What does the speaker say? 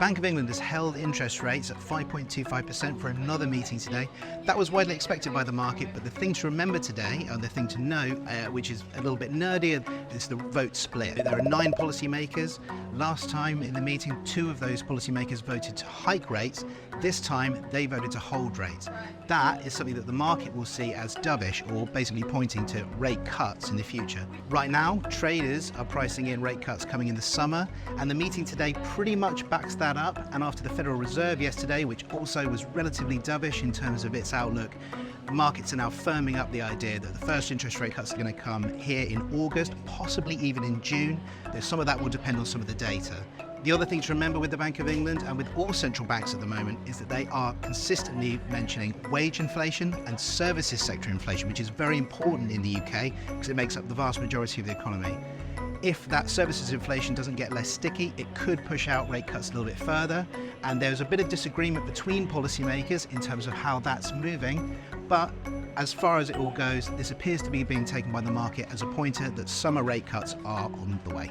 Bank of England has held interest rates at 5.25% for another meeting today. That was widely expected by the market, but the thing to remember today, and the thing to know, which is a little bit nerdier, is the vote split. There are 9 policymakers. Last time in the meeting, 2 of those policymakers voted to hike rates. This time, they voted to hold rates. That is something that the market will see as dovish, or basically pointing to rate cuts in the future. Right now, traders are pricing in rate cuts coming in the summer, and the meeting today pretty much backs that up. And after the Federal Reserve yesterday, which also was relatively dovish in terms of its outlook, markets are now firming up the idea that the first interest rate cuts are going to come here in August, possibly even in June, though some of that will depend on some of the data. The other thing to remember with the Bank of England and with all central banks at the moment is that they are consistently mentioning wage inflation and services sector inflation, which is very important in the UK because it makes up the vast majority of the economy. If that services inflation doesn't get less sticky, it could push out rate cuts a little bit further. And there's a bit of disagreement between policymakers in terms of how that's moving. But as far as it all goes, this appears to be being taken by the market as a pointer that summer rate cuts are on the way.